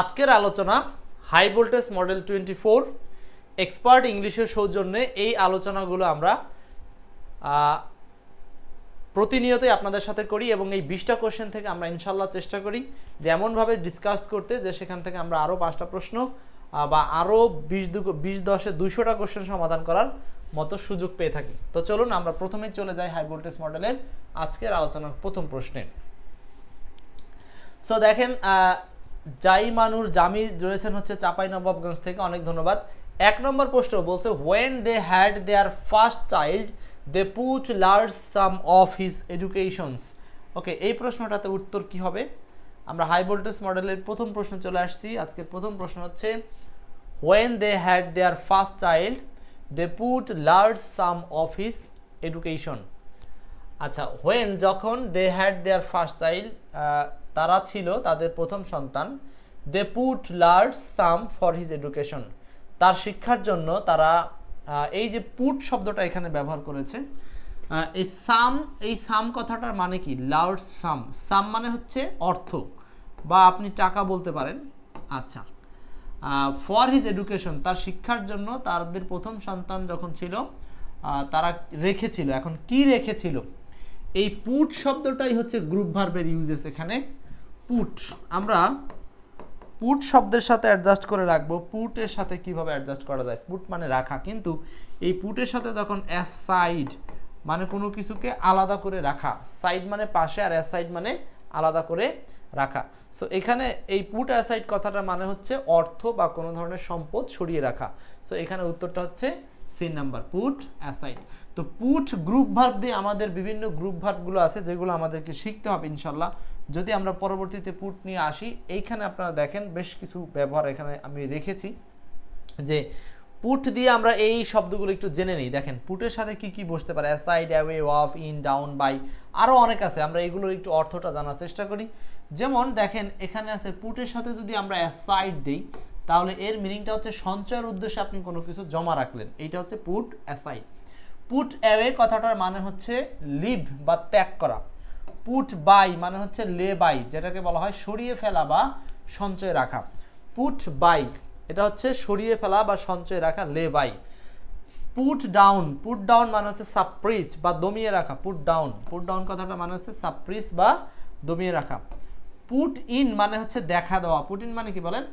আজকের আলোচনা high voltage model 24 expert ইংলিশের সৌজন্যে এই আলোচনাগুলো আমরা প্রতিনিয়তই আপনাদের সাথে করি এবং এই 20টা কোশ্চেন থেকে আমরা ইনশাল্লাহ চেষ্টা করি যে এমনভাবে ডিসকাস করতে যে সেখান থেকে আমরা আরও 5টা প্রশ্ন বা আরও 20-10-এ 200টা কোশ্চেন সমাধান করার মতো সুযোগ পেয়ে থাকি। তো চলুন আমরা প্রথমেই চলে যাই হাই ভোল্টেজ মডেলের আজকের আলোচনার প্রথম প্রশ্নে। সো দেখেন জাইমানুর জামি জুড়েছেন হচ্ছে চাঁপাইনবাবগঞ্জ থেকে, অনেক ধন্যবাদ। 1 নম্বর প্রশ্ন বলছে when they had their first child they put large sum of his educations। ওকে, এই প্রশ্নটাতে উত্তর কি হবে? আমরা হাই ভোল্টেজ মডেলের প্রথম প্রশ্ন চলে আসছি। আজকের প্রথম প্রশ্ন হচ্ছে when they had their first child they put large sum of his education। আচ্ছা, when যখন they had their first child তারা ছিল তাদের প্রথম সন্তান, they put large sum for his education তার শিক্ষার জন্য তারা এই যে পুট শব্দটা এখানে ব্যবহার করেছে, এই সাম কথাটার মানে কি? লার্জ সাম। সাম মানে হচ্ছে অর্থ বা আপনি টাকা বলতে পারেন। আচ্ছা, ফর হিজ এডুকেশন তার শিক্ষার জন্য তাদের প্রথম সন্তান যখন ছিল তারা রেখেছিল। এখন কি রেখেছিল? এই পুট শব্দটাই হচ্ছে গ্রুপ ভার্বের ইউজেস। এখানে পুট আমরা পুট শব্দের সাথে অ্যাডজাস্ট করে রাখবো। পুটের সাথে কিভাবে অ্যাডজাস্ট করা যায়? পুট মানে রাখা, কিন্তু এই পুটের সাথে যখন অ্যাসাইড মানে কোনো কিছুকে আলাদা করে রাখা, সাইড মানে পাশে আর অ্যাসাইড মানে আলাদা করে রাখা। সো এখানে এই পুট অ্যাসাইড কথাটা মানে হচ্ছে অর্থ বা কোনো ধরনের সম্পদ সরিয়ে রাখা। সো এখানে উত্তরটা হচ্ছে সি নাম্বার, পুট অ্যাসাইড। তো পুট গ্রুপ ভার্ব দিয়ে আমাদের বিভিন্ন গ্রুপ ভার্বগুলো আছে যেগুলো আমাদেরকে শিখতে হবে ইনশাল্লাহ, যদি আমরা পরবর্তীতে পুট নিয়ে আসি। এইখানে আপনারা দেখেন বেশ কিছু ব্যবহার এখানে আমি রেখেছি যে পুট দিয়ে আমরা এই শব্দগুলো একটু জেনে নিই। দেখেন পুটের সাথে কি কি বসতে পারে? Aside, away, off, in, down, by, আরও অনেক আছে। আমরা এগুলোর একটু অর্থটা জানার চেষ্টা করি। যেমন দেখেন এখানে আছে পুটের সাথে যদি আমরা অ্যাসাইড দিই তাহলে এর মিনিংটা হচ্ছে সঞ্চয়ের উদ্দেশ্যে আপনি কোনো কিছু জমা রাখলেন, এইটা হচ্ছে পুট অ্যাসাইড। পুট অ্যাওয়ে কথাটার মানে হচ্ছে লিভ বা ত্যাগ করা। পুট বাই মানে হচ্ছে লে বাই, যেটাকে বলা হয় সরিয়ে ফেলা বা সঞ্চয় রাখা। পুট বাই এটা হচ্ছে সরিয়ে ফেলা বা সঞ্চয় রাখা, লে বাই। পুট ডাউন মানে হচ্ছে সাপ্রেস বা দমিয়ে রাখা। পুট ডাউন কথাটা মানে হচ্ছে সাপ্রেস বা দমিয়ে রাখা। পুট ইন মানে হচ্ছে দেখা দেওয়া। পুট ইন মানে কি বলেন?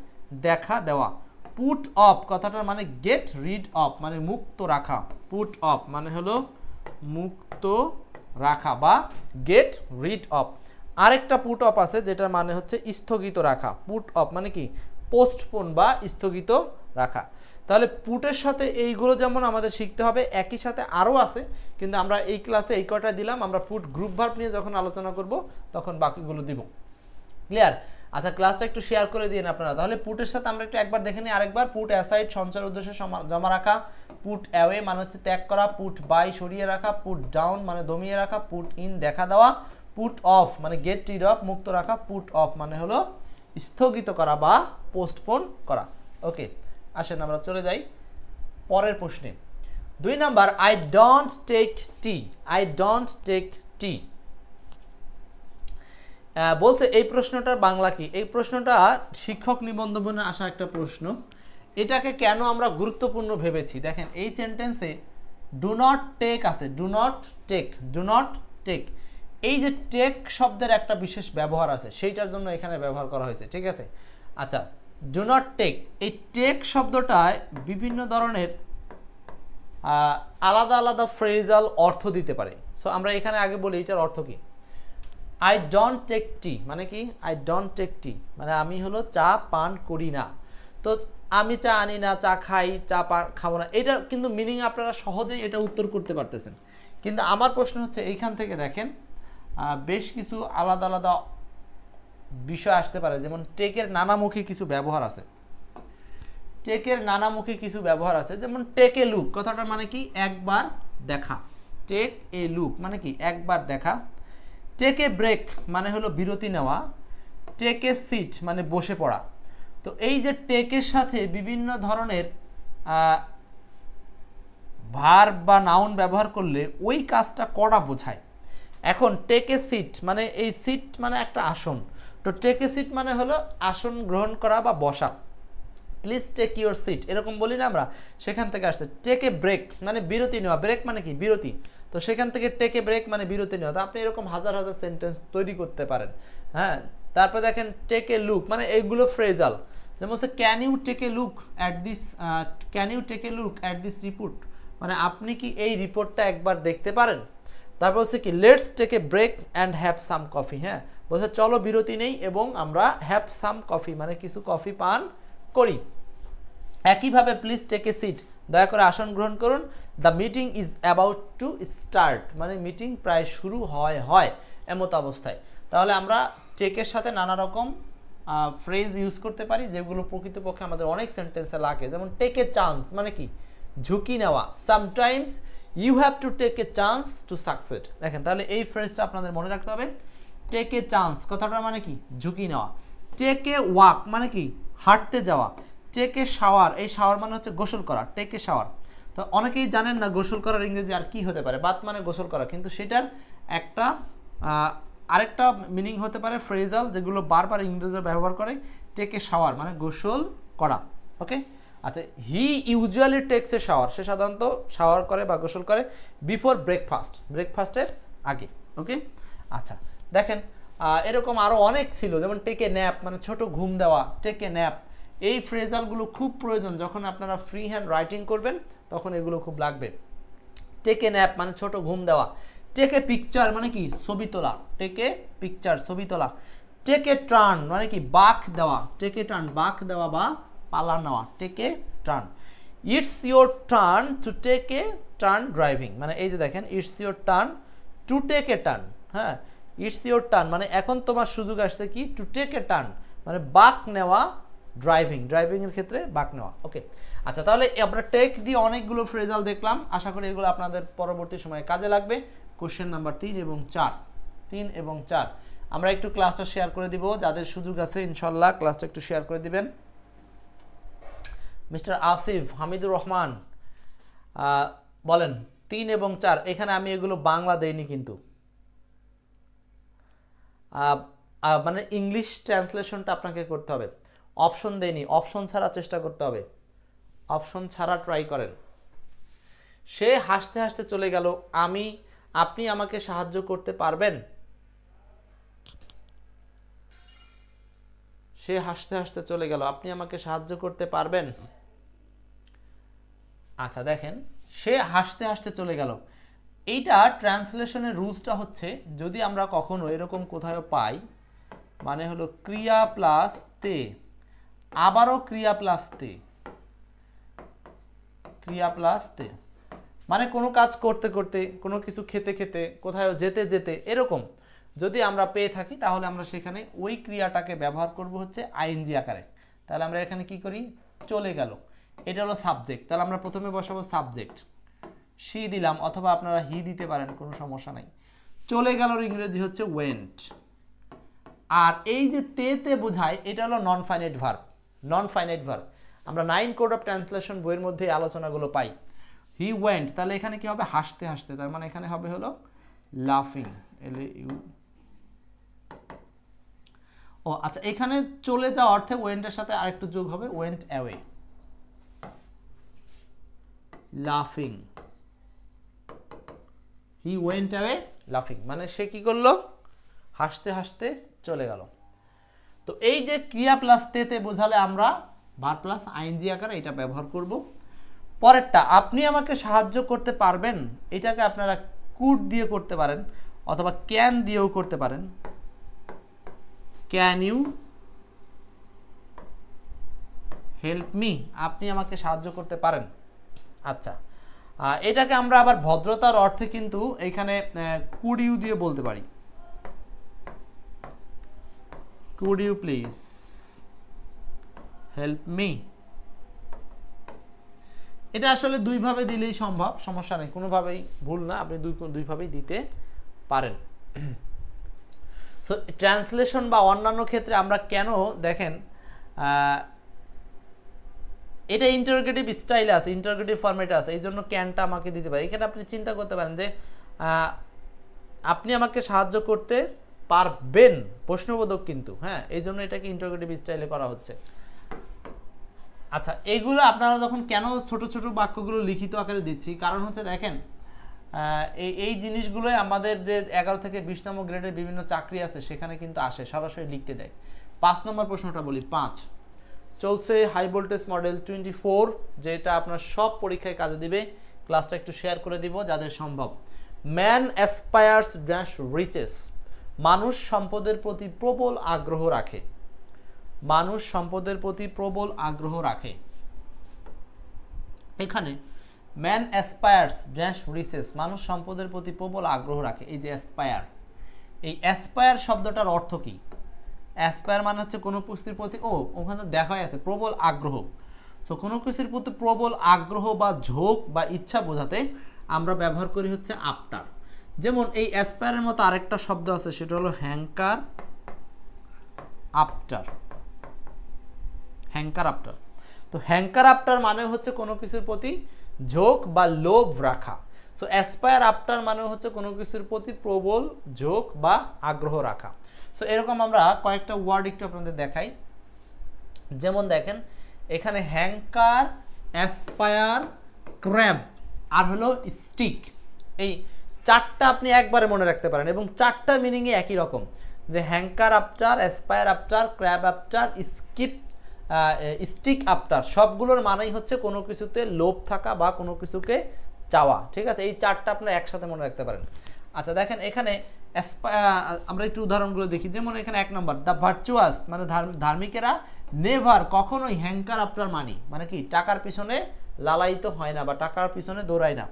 দেখা দেওয়া। পুট অফ কথাটার মানে গেট রিড অফ মানে মুক্ত রাখা। পুট অফ মানে হলো মুক্ত রাখা বা গেট রিড অফ। আরেকটা পুট অফ আছে যেটার মানে হচ্ছে স্থগিত রাখা। পুট অফ মানে কি? পোস্টপোন বা স্থগিত রাখা। তাহলে পুটের সাথে এইগুলো যেমন আমাদের শিখতে হবে, একই সাথে আরও আছে, কিন্তু আমরা এই ক্লাসে এই কয়টা দিলাম। আমরা পুট গ্রুপ ভার্ব নিয়ে যখন আলোচনা করব তখন বাকিগুলো দিব। ক্লিয়ার? আচ্ছা, ক্লাসটা একটু শেয়ার করে দিন আপনারা। তাহলে পুটের সাথে আমরা একটু একবার দেখে নিই আরেকবার। পুট অ্যাসাইড সঞ্চয়ের উদ্দেশ্যে জমা রাখা। পুট অ্যাওয়ে মানে হচ্ছে ত্যাগ করা। পুট বাই সরিয়ে রাখা। পুট ডাউন মানে দমিয়ে রাখা। পুট ইন দেখা দেওয়া। পুট অফ মানে গেট রিড অফ মুক্ত রাখা। পুট অফ মানে হলো স্থগিত করা বা পোস্টপোন করা। ওকে, আসেন আমরা চলে যাই পরের প্রশ্নে। 2 number, I don't take tea. I don't take tea বলছে এই প্রশ্নটার বাংলা কি? এই প্রশ্নটা শিক্ষক নিবন্ধনে আসা একটা প্রশ্ন। এটাকে কেন আমরা গুরুত্বপূর্ণ ভেবেছি? দেখেন এই সেন্টেন্সে ডু নট টেক আছে। ডু নট টেক এই যে টেক শব্দের একটা বিশেষ ব্যবহার আছে, সেইটার জন্য এখানে ব্যবহার করা হয়েছে। ঠিক আছে? আচ্ছা, ডু নট টেক, এই টেক শব্দটায় বিভিন্ন ধরনের আলাদা আলাদা ফ্রেজাল অর্থ দিতে পারে। সো আমরা এখানে আগে বলি এটার অর্থ কি। আই ডোন্ট টেক টি মানে কি? আই ডোন্ট টেক টি মানে আমি হলো চা পান করি না। তো আমি চা আনি না, চা খাই, চা পান খাবো না, এটা কিন্তু মিনিং আপনারা সহজেই এটা উত্তর করতে পারতেছেন। কিন্তু আমার প্রশ্ন হচ্ছে এইখান থেকে দেখেন বেশ কিছু আলাদা আলাদা বিষয় আসতে পারে। যেমন টেকের নানামুখী কিছু ব্যবহার আছে। যেমন টেক এ লুক কথাটার মানে কি? একবার দেখা। টেক এ লুক মানে কি? একবার দেখা। টেক এ ব্রেক মানে হলো বিরতি নেওয়া। টেক এ সিট মানে বসে পড়া। তো এই যে টেকের সাথে বিভিন্ন ধরনের ভার্ব বা নাউন ব্যবহার করলে ওই কাজটা করা বোঝায়। এখন টেক এ সিট মানে এই সিট মানে একটা আসন। তো টেক এ সিট মানে হলো আসন গ্রহণ করা বা বসা। প্লিজ টেক ইউর সিট এরকম বলি না আমরা, সেখান থেকে আসছে। টেক এ ব্রেক মানে বিরতি নেওয়া, ব্রেক মানে কি বিরতি, তো সেখান থেকে টেক এ ব্রেক মানে বিরতি নেওয়া। তো আপনি এরকম হাজার হাজার সেন্টেন্স তৈরি করতে পারেন। হ্যাঁ, তারপর দেখেন টেক এ লুক মানে এইগুলো ফ্রেজাল, যেমন হচ্ছে can you take a look at this, can you take a look at this report মানে আপনি কি এই রিপোর্টটা একবার দেখতে পারেন। তারপর হচ্ছে কি let's take a break and have some coffee, হ্যাঁ বলছে চলো বিরতি নেই এবং আমরা হ্যাভ সাম কফি মানে কিছু কফি পান করি। একইভাবে প্লিজ টেক এ সিট দয়া করে আসন গ্রহণ করুন। The meeting is about to start মানে মিটিং প্রায় শুরু হয় এমত অবস্থায়। তাহলে আমরা টেকের সাথে নানা রকম ফ্রেজ ইউজ করতে পারি যেগুলো প্রকৃতপক্ষে আমাদের অনেক সেন্টেন্সে লাগে। যেমন টেক এ চান্স মানে কি ঝুঁকি নেওয়া, sometimes you have to take a chance to succeed. দেখেন তাহলে এই ফ্রেজটা আপনাদের মনে রাখতে হবে। টেক এ চান্স কথাটা মানে কি ঝুঁকি নেওয়া। টেক এ ওয়াক মানে কি হাঁটতে যাওয়া। টেক এ শাওয়ার, এই শাওয়ার মানে হচ্ছে গোসল করা, টেক এ শাওয়ার। তো অনেকেই জানেন না গোসল করার ইংরেজি আর কি হতে পারে, বাত মানে গোসল করা, কিন্তু সেটার একটা আরেকটা মিনিং হতে পারে ফ্রেজাল যেগুলো বারবার ইংরেজরা ব্যবহার করে। টেক এ শাওয়ার মানে গোসল করা। ওকে, আচ্ছা he usually takes a shower, সে সাধারণত শাওয়ার করে বা গোসল করে বিফোর ব্রেকফাস্ট, ব্রেকফাস্টের আগে। ওকে, আচ্ছা দেখেন এরকম আরও অনেক ছিল, যেমন টেক এ ন্যাপ মানে ছোট ঘুম দেওয়া, টেক এ ন্যাপ। এই ফ্রেজালগুলো খুব প্রয়োজন যখন আপনারা ফ্রি হ্যান্ড রাইটিং করবেন, তখন এগুলো খুব লাগবে। টেক এ ন্যাপ মানে ছোট ঘুম দেওয়া। টেক এ পিকচার মানে কি ছবি তোলা, টেক এ পিকচার ছবি তোলা। টেক এ টার্ন মানে কি বাঁক দেওয়া, টেক এ টার্ন বাঁক দেওয়া বা পালা নেওয়া, take a turn. It's your turn to take a turn driving মানে এই যে দেখেন it's your turn to take a turn. হ্যাঁ, ইটস ইয়োর টার্ন মানে এখন তোমার সুযোগ আসছে কি টু টেক এ টার্ন মানে বাঁক নেওয়া ড্রাইভিং, ড্রাইভিংয়ের ক্ষেত্রে বাঁক নেওয়া। ওকে, আচ্ছা তাহলে আমরা টেক দিয়ে অনেকগুলো ফ্রেজাল দেখলাম, আশা করি এগুলো আপনাদের পরবর্তী সময়ে কাজে লাগবে। কোশ্চেন নাম্বার 3 এবং 4 আমরা একটু ক্লাসটা শেয়ার করে দিব, যাদের সুযোগ আছে ইনশাল্লাহ ক্লাসটা একটু শেয়ার করে দিবেন। মিস্টার আসিফ হামিদুর রহমান বলেন 3 এবং 4, এখানে আমি এগুলো বাংলা দেইনি কিন্তু মানে ইংলিশ ট্রান্সলেশনটা আপনাকে করতে হবে, অপশন দেইনি, অপশন ছাড়া চেষ্টা করতে হবে, অপশন ছাড়া ট্রাই করেন। সে হাসতে হাসতে চলে গেল, আপনি আমাকে সাহায্য করতে পারবেন। সে হাসতে হাসতে চলে গেল, আপনি আমাকে সাহায্য করতে পারবেন। আচ্ছা দেখেন সে হাসতে হাসতে চলে গেল, এইটা ট্রান্সলেশনের রুলসটা হচ্ছে যদি আমরা কখনো এরকম কোথাও পাই মানে হলো ক্রিয়া প্লাস তে, আবারও ক্রিয়া প্লাস তে, ক্রিয়া প্লাস তে মানে কোনো কাজ করতে করতে, কোনো কিছু খেতে খেতে, কোথাও যেতে যেতে এরকম যদি আমরা পেয়ে থাকি তাহলে আমরা সেখানে ওই ক্রিয়াটাকে ব্যবহার করব হচ্ছে আইএনজি আকারে। তাহলে আমরা এখানে কি করি চলে গেল, এটা হলো সাবজেক্ট, তাহলে আমরা প্রথমে বসাবো সাবজেক্ট, সি দিলাম অথবা আপনারা হি দিতে পারেন, কোনো সমস্যা নাই। চলে গেলর ইংরেজি হচ্ছে ওয়েন্ট। আর এই যে তে বোঝায় এটা হলো non finite verb, non finite verb আমরা 9 কোড অফ ট্রান্সলেশন বইয়ের মধ্যে আলোচনাগুলো পাই। হি ওয়েন্ট তাহলে এখানে কি হবে হাসতে হাসতে, তার মানে এখানে হবে হলো লাফিং, LAU। ও আচ্ছা এখানে চলে যাওয়া অর্থে ওয়েন্টের সাথে আরেকটু যোগ হবে ওয়েন্ট অ্যাওয়ে, লাফিং, হি ওয়েন্ট অ্যাওয়ে লাফিং মানে সে কি করলো হাসতে হাসতে চলে গেল। তো এই যে ক্রিয়া প্লাস তে বোঝালে আমরা ভার্ব প্লাস আইএনজি আকারে এটা ব্যবহার করব। পরেরটা আপনি আমাকে সাহায্য করতে পারবেন, এটাকে আপনারা কুড দিয়ে করতে পারেন অথবা ক্যান দিয়েও করতে পারেন। ক্যান ইউ হেল্প মি, আপনি আমাকে সাহায্য করতে পারেন। আচ্ছা এটাকে আমরা আবার ভদ্রতার অর্থে কিন্তু এখানে কুড ইউ দিয়ে বলতে পারি, could you please help me. এটা আসলে দুইভাবে দিলেই সম্ভব, সমস্যা নেই, কোনোভাবেই ভুল না, আপনি দুইভাবেই দিতে পারেন। সো ট্রান্সলেশন বা অন্যান্য ক্ষেত্রে আমরা কেন দেখেন এটা ইন্টারোগেটিভ স্টাইলে আছে, ইন্টারোগেটিভ ফরম্যাটে আছে, এই জন্য ক্যানটা আমাকে দিতে পারে। এখানে আপনি চিন্তা করতে পারেন যে আপনি আমাকে সাহায্য করতে পারবেন, প্রশ্নবোধক কিন্তু, হ্যাঁ, এই জন্য এটাকে ইন্টারোগেটিভ স্টাইলে করা হচ্ছে। আচ্ছা, এইগুলো আপনারা যখন কেন ছোট ছোট বাক্যগুলো লিখিত আকারে দিচ্ছি, কারণ হচ্ছে দেখেন এই জিনিসগুলোই আমাদের যে 11 থেকে 20 নম্বর গ্রেডের বিভিন্ন চাকরি আছে সেখানে কিন্তু আসে, সরাসরি লিখতে দেয়। 5 নম্বর প্রশ্নটা বলি। 5 চলছে হাই ভোল্টেজ মডেল 24, যেটা আপনার সব পরীক্ষায় কাজে দিবে। ক্লাসটা একটু শেয়ার করে দিব যাদের সম্ভব। ম্যান অ্যাসপায়ার্স ড্যাশ রিচেস, মানুষ সম্পদের প্রতি প্রবল আগ্রহ রাখে। মানুষ সম্পদের প্রতি প্রবল আগ্রহ রাখে। এখানে ম্যান অ্যাসপায়ার্স ড্যাশ রিচেস, মানুষ সম্পদের প্রতি প্রবল আগ্রহ রাখে। এই যে অ্যাসপায়ার, এই অ্যাসপায়ার শব্দটার অর্থ কি? অ্যাসপায়ার মানে হচ্ছে কোনো কিছুর প্রতি, ওখানে দেখাই আছে প্রবল আগ্রহ। সো কোনো কিছুর প্রতি প্রবল আগ্রহ বা ঝোঁক বা ইচ্ছা বোঝাতে আমরা ব্যবহার করি হচ্ছে আফটার। যেমন এই অ্যাসপায়ারের মতো আরেকটা শব্দ আছে, সেটা হলো হ্যাঙ্কার আফটার। হ্যাঙ্কার আফটার, তো হ্যাঙ্কার আফটার মানে হচ্ছে কোনো কিছুর প্রতি ঝোঁক বা লোভ রাখা। সো অ্যাসপায়ার আফটার মানে হচ্ছে কোনো কিছুর প্রতি প্রবল ঝোঁক বা আগ্রহ রাখা। সো এরকম আমরা কয়েকটা ওয়ার্ড একটু আপনাদের দেখাই। যেমন দেখেন এখানে হ্যাঙ্কার, অ্যাসপায়ার, ক্র্যাব আর হলো স্টিক, এই চারটা আপনি একবারে মনে রাখতে পারেন এবং চারটা মিনিংই একই রকম, যে hanker after, aspire after, crab after, stick after, সবগুলোর মানেই হচ্ছে কোনো কিছুতে লোভ থাকা বা কোনো কিছুকে চাওয়া। ঠিক আছে, এই চারটা আপনার একসাথে মনে রাখতে পারেন। আচ্ছা দেখেন এখানে আমরা একটু উদাহরণগুলো দেখি। যেমন এখানে 1 নম্বর, দ্য ভার্চুয়াস মানে ধার্মিকেরা নেভার কখনোই হ্যাঙ্কার আফটার মানি, মানে কি টাকার পিছনে লালায়িত হয় না বা টাকার পিছনে দৌড়ায় না।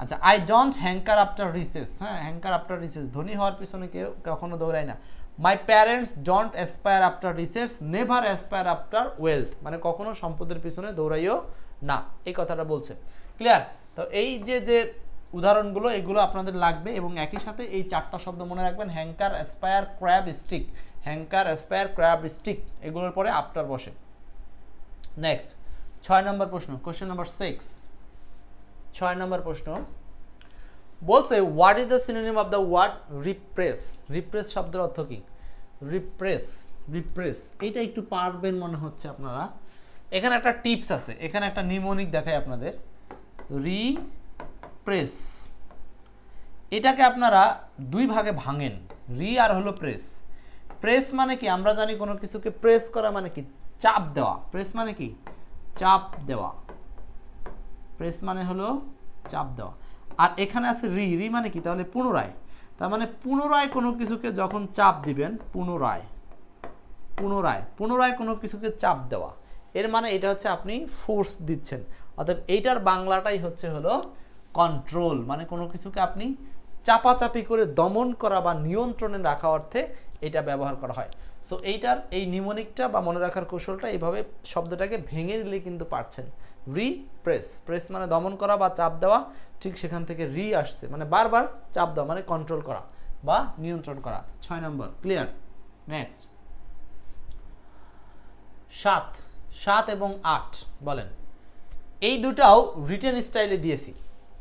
আচ্ছা, I don't hanker after riches, হ্যাঁ, হ্যাঙ্কার আফটার রিচেস, ধনী হওয়ার পিছনে কেউ কখনো দৌড়ায় না। My parents don't aspire after riches, never aspire after wealth, মানে কখনো সম্পদের পিছনে দৌড়াইও না, এই কথাটা বলছে। ক্লিয়ার? তো এই যে উদাহরণগুলো এগুলো আপনাদের লাগবে এবং একই সাথে এই চারটা শব্দ মনে রাখবেন, hanker, aspire, crab, stick. Hanker, aspire, crab, stick, এগুলোর পরে আফটার বসে। নেক্সট 6 নম্বর প্রশ্ন, কোশ্চেন নাম্বার 6। 6 নম্বর প্রশ্ন বলছে what is the synonym of the word repress. Repress শব্দের অর্থ কি? রিপ্রেস, রিপ্রেস এইটা একটু পারবেন মনে হচ্ছে আপনারা। এখানে একটা টিপস আছে, এখানে একটা নিমোনিক দেখাই আপনাদের। রিপ্রেস, এটাকে আপনারা দুই ভাগে ভাঙেন, রি আর হলো প্রেস। প্রেস মানে কি? আমরা জানি কোনো কিছুকে প্রেস করা মানে কি? চাপ দেওয়া। প্রেস মানে কি? চাপ দেওয়া। প্রেস মানে হলো চাপ দেওয়া। আর এখানে আছে রি, রি মানে কি? তাহলে পুনরায়। তার মানে পুনরায় কোনো কিছুকে যখন চাপ দিবেন, পুনরায়, পুনরায়, পুনরায় কোনো কিছুকে চাপ দেওয়া, এর মানে এটা হচ্ছে আপনি ফোর্স দিচ্ছেন। অর্থাৎ এইটার বাংলাটাই হলো কন্ট্রোল, মানে কোনো কিছুকে আপনি চাপাচাপি করে দমন করা বা নিয়ন্ত্রণে রাখা অর্থে এটা ব্যবহার করা হয়। সো এইটার এই নিমোনিকটা বা মনে রাখার কৌশলটা এইভাবে শব্দটাকে ভেঙে নিলে কিন্তু পারছেন। রিপ্রেস, প্রেস মানে দমন করা বা চাপ দেওয়া, ঠিক সেখান থেকে রি আসছে, মানে বারবার চাপ দেওয়া, মানে কন্ট্রোল করা বা নিয়ন্ত্রণ করা। 6 নম্বর ক্লিয়ার। নেক্সট 7 এবং 8 বলেন। এই দুটাও রিটেন স্টাইলে দিয়েছি,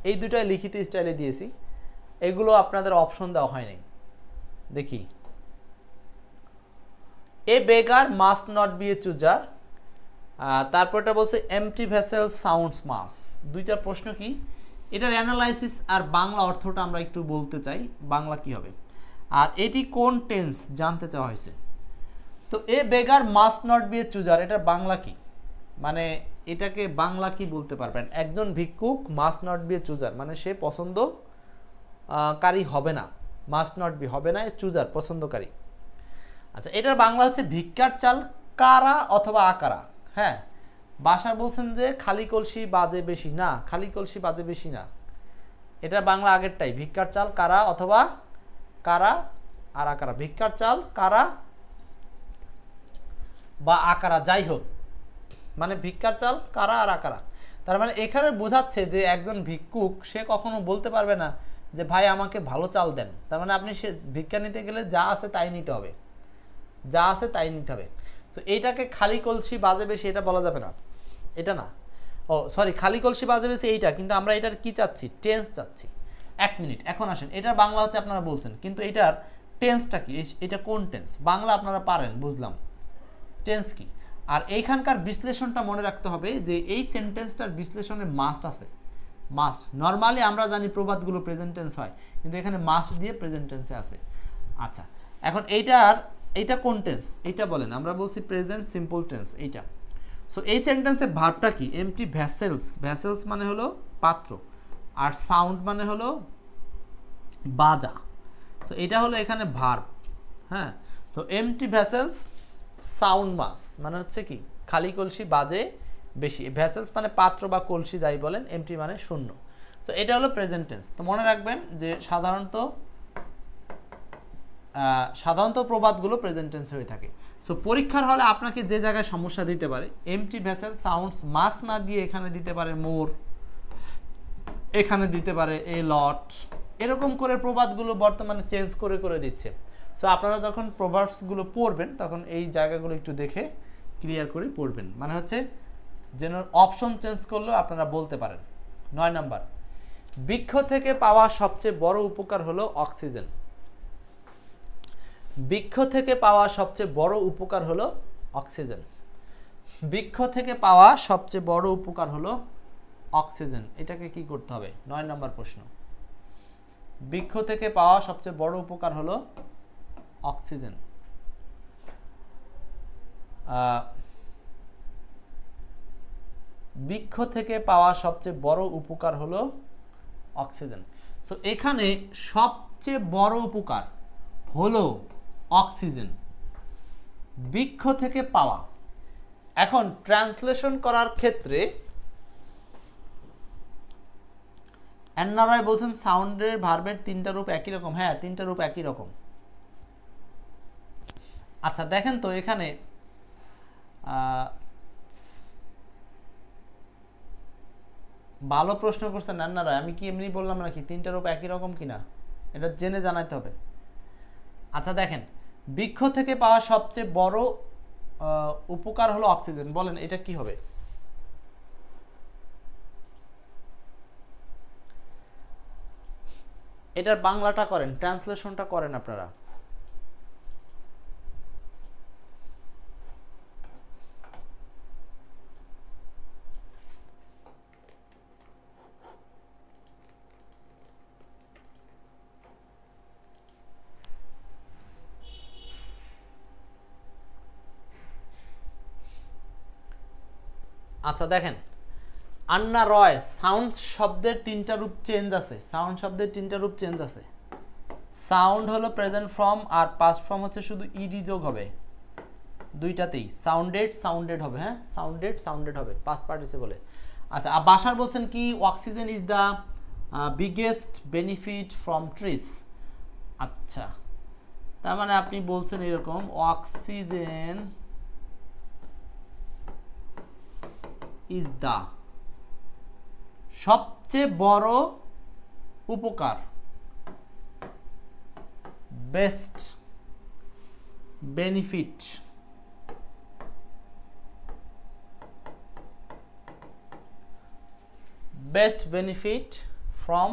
এই দুটাই লিখিত স্টাইলে দিয়েছি, এগুলো আপনাদের অপশন দেওয়া হয় নাই। দেখি, a beggar must not be a chooser, তারপরটা বলছে এমটি ভেসেল সাউন্ডস মাস। দুইটা প্রশ্ন কি, এটার অ্যানালাইসিস আর বাংলা অর্থটা আমরা একটু বলতে চাই, বাংলা কি হবে, আর এটি কোন টেন্স জানতে চাওয়া হয়েছে। তো a beggar must not be a chooser, এটার বাংলা কি, মানে এটাকে বাংলা কি বলতে পারবেন? একজন ভিক্ষুক must not be a chooser, মানে সে পছন্দকারী হবে না, মাস্ট নট বি হবে না, চুজার পছন্দকারী। আচ্ছা, এটার বাংলা হচ্ছে ভিক্ষার চাল কারা অথবা আকারা। হ্যাঁ, বাসার বলছেন যে খালি কলসি বাজে বেশি না, খালি কলসি বাজে বেশি না, এটা বাংলা আগেরটাই, ভিক্ষার চাল কারা অথবা কারা আর আকারা, ভিক্ষার চাল কারা বা আকারা, যাই হোক, মানে ভিক্ষার চাল কারা আর আকারা। তার মানে এখানে বোঝাচ্ছে যে একজন ভিক্ষুক সে কখনো বলতে পারবে না যে ভাই আমাকে ভালো চাল দেন। তার মানে আপনি সে ভিক্ষা নিতে গেলে যা আছে তাই নিতে হবে, যা আছে তাই নিতে হবে। তো এইটাকে খালি কলসি বাজে বেশি এটা বলা যাবে না, এটা না, ও সরি, খালি কলসি বাজে বেশি এইটা, কিন্তু আমরা এটার কি চাচ্ছি? টেন্স চাচ্ছি। 1 মিনিট, এখন আসেন, এটার বাংলা হচ্ছে আপনারা বলছেন, কিন্তু এটার টেন্সটা কি, এটা কোন টেন্স, বাংলা আপনারা পারেন বুঝলাম, টেন্স কি। আর এইখানকার বিশ্লেষণটা মনে রাখতে হবে যে এই সেন্টেন্সটার বিশ্লেষণে মাস্ট আছে, মাস্ট। নর্মালি আমরা জানি প্রবাদগুলো প্রেজেন্ট টেন্স হয়, কিন্তু এখানে মাস্ট দিয়ে প্রেজেন্ট টেন্সে আছে। আচ্ছা, এখন এইটা কোন টেন্স এইটা বলেন, আমরা বলছি প্রেজেন্ট সিম্পল টেন্স এইটা। সো এই সেন্টেন্সে ভার্বটা কি, এমটি ভ্যাসেলস, ভ্যাসেলস মানে হলো পাত্র, আর সাউন্ড মানে হলো বাজা। সো এটা হলো এখানে ভার্ব, হ্যাঁ। তো এমটি ভ্যাসেলস সাউন্ড মাস মানে হচ্ছে কি, খালি কলসি বাজে বেশি, ভ্যাসেলস মানে পাত্র বা কলসি যাই বলেন, এমটি মানে শূন্য। তো এটা হলো প্রেজেন্ট টেন্স। তো মনে রাখবেন যে সাধারণত প্রবাদগুলো প্রেজেন্ট টেন্স হয়ে থাকে। সো পরীক্ষার হলে আপনাকে যে জায়গায় সমস্যা দিতে পারে, এমটি ভ্যাসেল সাউন্ডস মাস না দিয়ে এখানে দিতে পারে মোর, এখানে দিতে পারে এ লট, এরকম করে প্রবাদগুলো বর্তমানে চেঞ্জ করে করে দিচ্ছে। সো আপনারা যখন প্রভার্বসগুলো পড়বেন তখন এই জায়গাগুলো একটু দেখে ক্লিয়ার করে পড়বেন, মানে হচ্ছে যেন অপশন চেঞ্জ করলেও আপনারা বলতে পারেন। 9 নাম্বার, বৃক্ষ থেকে পাওয়া সবচেয়ে বড় উপকার হলো অক্সিজেন। বৃক্ষ থেকে পাওয়া সবচেয়ে বড় উপকার হলো অক্সিজেন। বৃক্ষ থেকে পাওয়া সবচেয়ে বড় উপকার হলো অক্সিজেন। এটাকে কি করতে হবে? 9 নম্বর প্রশ্ন। বৃক্ষ থেকে পাওয়া সবচেয়ে বড় উপকার হলো অক্সিজেন। বৃক্ষ থেকে পাওয়া সবচেয়ে বড় উপকার হলো অক্সিজেন। সো এখানে সবচেয়ে বড় উপকার হলো অক্সিজেন, বৃক্ষ থেকে পাওয়া। এখন ট্রান্সলেশন করার ক্ষেত্রে অ্যান্না রয় বলছেন সাউন্ডের ভার্বের 3টা রূপ একই রকম। হ্যাঁ, 3টা রূপ একই রকম। আচ্ছা দেখেন তো এখানে ভালো প্রশ্ন করছেন অ্যান্না রয়। আমি কি এমনি বললাম নাকি 3টা রূপ একই রকম কিনা, এটা জেনে জানাতে হবে। আচ্ছা দেখেন, বৃক্ষ থেকে পাওয়া সবচেয়ে বড় উপকার হলো অক্সিজেন, বলেন এটা কি হবে? এটার বাংলাটা করেন, ট্রান্সলেশনটা করেন আপনারা। আচ্ছা দেখেন, আন্না রয়, সাউন্ড শব্দের 3টা রূপ চেঞ্জ আছে। সাউন্ড শব্দের 3টা রূপ চেঞ্জ আছে। সাউন্ড হলো প্রেজেন্ট ফর্ম, আর পাস্ট ফর্ম হচ্ছে শুধু ইডি যোগ হবে দুইটাতেই। সাউন্ডেড সাউন্ডেড হবে, হ্যাঁ সাউন্ডেড সাউন্ডেড হবে পাস্ট পার্টিসিপলে। আচ্ছা, আর বাসার বলছেন কি, oxygen is the biggest benefit from trees. আচ্ছা, তার মানে আপনি বলছেন এরকম, অক্সিজেন ইজ দ্য সবচেয়ে বড় উপকার, বেস্ট বেনিফিট ফ্রম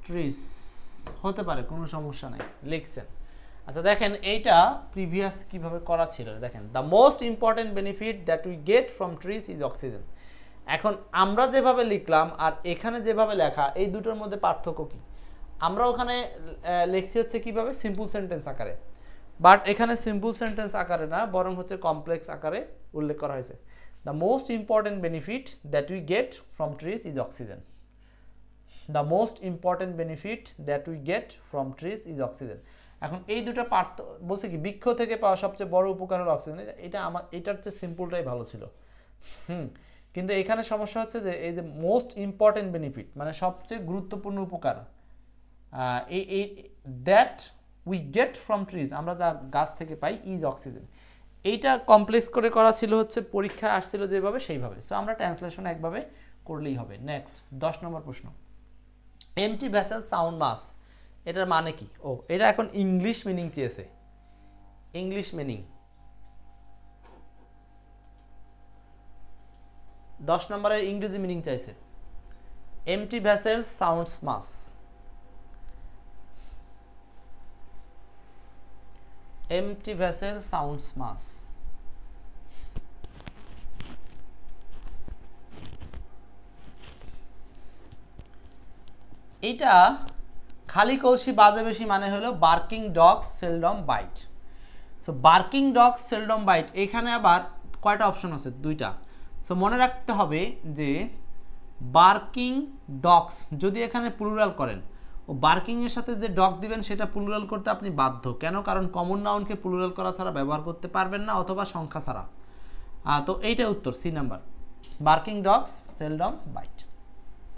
ট্রিজ হতে পারে, কোনো সমস্যা নাই, লিখছেন। আচ্ছা দেখেন এইটা প্রিভিয়াস কিভাবে করা ছিল, দেখেন the most important benefit that we get from trees is oxygen. এখন আমরা যেভাবে লিখলাম আর এখানে যেভাবে লেখা, এই দুটোর মধ্যে পার্থক্য কি? আমরা ওখানে লিখছি হচ্ছে কিভাবে, সিম্পল সেন্টেন্স আকারে, বাট এখানে সিম্পল সেন্টেন্স আকারে না, বরং হচ্ছে কমপ্লেক্স আকারে উল্লেখ করা হয়েছে। The most important benefit that we get from trees is oxygen. The most important benefit that we get from trees is oxygen. এখন এই দুটো বলছে কি, বৃক্ষ থেকে পাওয়া সবচেয়ে বড় উপকার হলো অক্সিজেন। এটার চেয়ে সিম্পলটাই ভালো ছিল। কিন্তু এখানে সমস্যা হচ্ছে যে এই যে মোস্ট ইম্পর্টেন্ট বেনিফিট মানে সবচেয়ে গুরুত্বপূর্ণ উপকার, এই that we get from trees, আমরা যা গাছ থেকে পাই, ইজ অক্সিজেন। এইটা কমপ্লেক্স করে করা ছিল, হচ্ছে পরীক্ষায় আসছিল যেভাবে সেইভাবে। সো আমরা ট্রান্সলেশন একভাবে করলেই হবে। নেক্সট 10 নম্বর প্রশ্ন, এমটি ভেসেল সাউন্ড মাস, এটার মানে কি? ও, এটা এখন ইংলিশ মিনিং চেয়েছে। ইংলিশ মিনিং 10 নম্বরের ইংরেজি মিনিং চাইছে। এমটি ভেসেল সাউন্ডস মাস। এমটি ভেসেল সাউন্ডস মাস। এইটা খালি কলসি বাজে বেশি মানে হলো barking dogs seldom byte. So barking dogs seldom byte, এখানে আবার কয়টা অপশন আছে? দুইটা। সো মনে রাখতে হবে যে বার্কিং ডগস যদি এখানে প্লুরাল করেন, ও বার্কিং এর সাথে যে ডগ দিবেন সেটা প্লুরাল করতে আপনি বাধ্য। কেন? কারণ কমন নাউনকে প্লুরাল করা ছাড়া ব্যবহার করতে পারবেন না, অথবা সংখ্যা ছাড়া। তো এইটা উত্তর, C number, barking dogs seldom bite.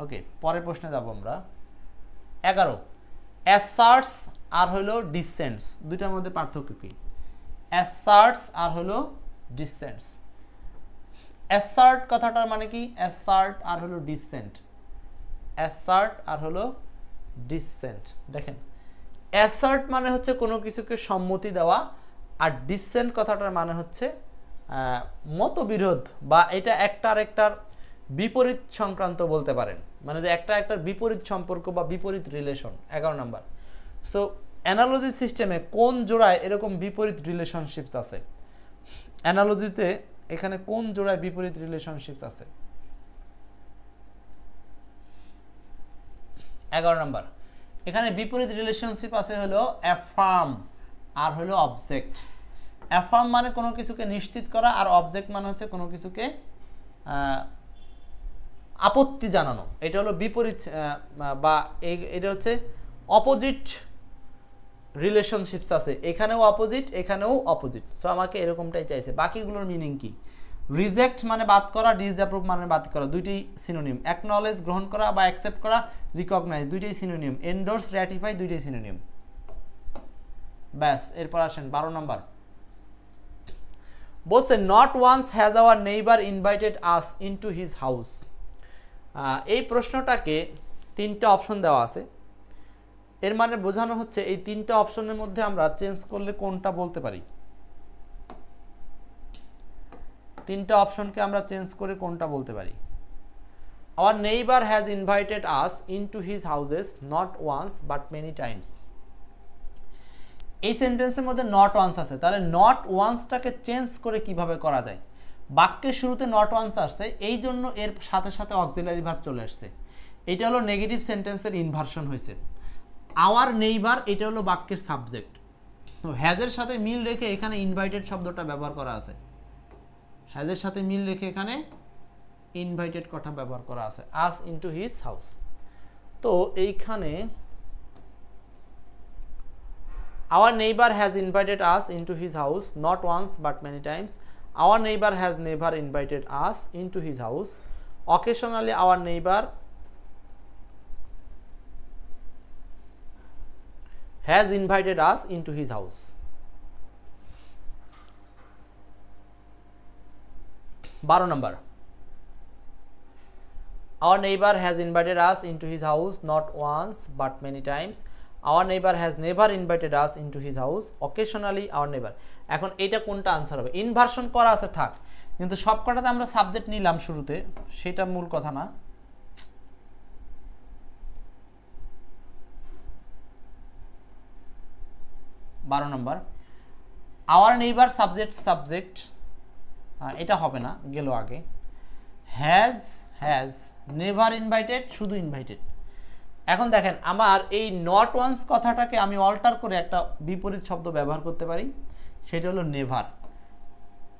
Okay, পরের প্রশ্নে যাব আমরা। 11, অ্যাসার্টস আর হলো ডিসেন্টস, দুইটার মধ্যে পার্থক্য কি? অ্যাসার্টস আর হলো ডিসেন্টস। অ্যাসার্ট কথাটার মানে কি? অ্যাসার্ট আর হলো ডিসেন্ট। অ্যাসার্ট আর হলো ডিসেন্ট। দেখেন, অ্যাসার্ট মানে হচ্ছে কোনো কিছুকে সম্মতি দেওয়া, আর ডিসেন্ট কথাটার মানে হচ্ছে মতবিরোধ, বা এটা একটা আরেকটার বিপরীত সংক্রান্ত বলতে পারেন, মানে যে একটা একটার বিপরীত সম্পর্ক বা বিপরীত রিলেশন। 11 নাম্বার। সো অ্যানালজি সিস্টেমে কোন জোড়ায় এরকম বিপরীত রিলেশনশিপস আছে? অ্যানালজিতে এখানে কোন জোড়ায় বিপরীত রিলেশনশিপস আছে? 11 নাম্বার। এখানে বিপরীত রিলেশনশিপ আছে হলো অ্যাফার্ম আর হলো অবজেক্ট। অ্যাফার্ম মানে কোনো কিছুকে নিশ্চিত করা, আর অবজেক্ট মানে হচ্ছে কোনো কিছুকে আপত্তি জানানো। এটা হলো বিপরীত, বা এটা হচ্ছে অপোজিট রিলেশনশিপস আছে। এখানেও অপোজিট, এখানেও অপোজিট। সো আমাকে এরকমটাই চাইছে। বাকিগুলোর মিনিং কি? রিজেক্ট মানে বাদ করা, ডিসঅ্যাপ্রুভ মানে বাদ করা, দুইটাই সিনোনিম। অ্যাকনলেজ গ্রহণ করা বা অ্যাকসেপ্ট করা, রিকগনাইজ দুইটাই সিনোনিম। এন্ডোর্স, র্যাটিফাই দুইটাই সিনোনিম। ব্যাস, এরপর আসেন 12 নম্বর। বলছে not once has our neighbour invited us into his house. এই প্রশ্নটাকে 3টা অপশন দেওয়া আছে। এর মানে বোঝানো হচ্ছে এই 3টা অপশনের মধ্যে আমরা চেঞ্জ করলে কোনটা বলতে পারি? 3টা অপশনকে আমরা চেঞ্জ করে কোনটা বলতে পারি? Our neighbour has invited us into his houses not once but many times. এই সেন্টেন্সের মধ্যে নট ওয়ান্স আছে, তাহলে নট ওয়ান্সটাকে চেঞ্জ করে কিভাবে করা যায়? বাক্যের শুরুতে নট ওয়ান্স আসছে, এই জন্য এর সাথে সাথে অক্সিলারি ভার্ব চলে আসছে। এটা হলো নেগেটিভ সেন্টেন্সের ইনভার্সন হয়েছে। আওয়ার নেইবার এটা হলো বাক্যের সাবজেক্ট, তো হ্যাজের সাথে মিল রেখে এখানে ইনভাইটেড শব্দটা ব্যবহার করা আছে। হ্যাজের সাথে মিল রেখে এখানে ইনভাইটেড কথা ব্যবহার করা আছে, আস ইনটু হিজ হাউস। তো এইখানে our neighbor has invited us into his house not once but many times. Our neighbor has never invited us into his house. Occasionally our neighbor has invited us into his house. 12 number. Our neighbor has invited us into his house not once but many times. Our neighbor has never invited us into his house. Occasionally our neighbor. এখন এটা কোনটা answer হবে? Inversion করা আছে থাক, কিন্তু সবকটাতে আমরা subject নিলাম শুরুতে, সেটা মূল কথা না। বারো নম্বর, আওয়ার নেইবার সাবজেক্ট এটা হবে না, গেল আগে। হ্যাজ নেভার ইনভাইটেড, শুধু ইনভাইটেড। এখন দেখেন, আমার এই নট ওয়ান্স কথাটাকে আমি অল্টার করে একটা বিপরীত শব্দ ব্যবহার করতে পারি, সেটা হলো নেভার।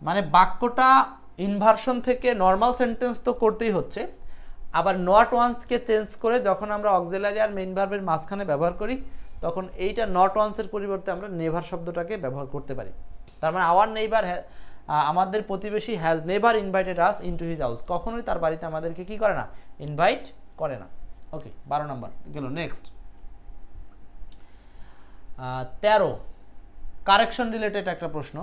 মানে বাক্যটা ইনভার্সন থেকে নর্মাল সেন্টেন্স তো করতেই হচ্ছে, আবার নট ওয়ান্সকে চেঞ্জ করে যখন আমরা অক্সিলারি আর মেইন ভার্বের মাঝখানে ব্যবহার করি, তখন এইটা নট ওয়ান্সের পরিবর্তে আমরা নেভার শব্দটাকে ব্যবহার করতে পারি। তার মানে আওয়ার নেইবার, আমাদের প্রতিবেশী, has never invited us into his house, কখনোই তার বাড়িতে আমাদেরকে কি করে না? ইনভাইট করে না। ওকে, 12 নম্বর গেল। নেক্সট 13, কারেকশন রিলেটেড একটা প্রশ্ন।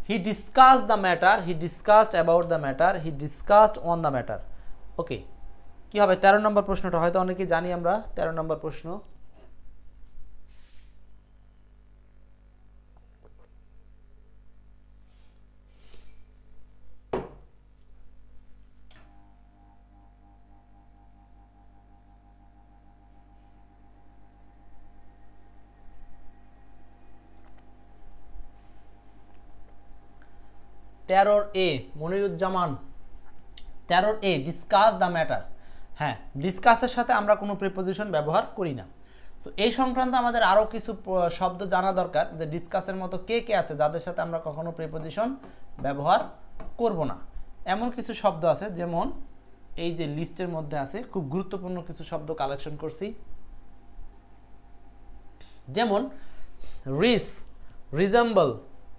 He discussed the matter, he discussed about the matter, he discussed on the matter. Okay, কি হবে 13 নম্বর প্রশ্নটা? হয়তো অনেকেই জানি আমরা 13 নম্বর প্রশ্ন। 13A Moniruzzaman, 13A discuss the matter. হ্যাঁ, ডিসকাসের সাথে আমরা কোনো প্রিপোজিশন ব্যবহার করি না। সো এই সংক্রান্ত আমাদের আরও কিছু শব্দ জানা দরকার, যে ডিসকাসের মতো কে কে আছে যাদের সাথে আমরা কখনো প্রিপোজিশন ব্যবহার করব না। এমন কিছু শব্দ আছে, যেমন এই যে লিস্টের মধ্যে আছে, খুব গুরুত্বপূর্ণ কিছু শব্দ কালেকশন করছি। যেমন রিস, resemble,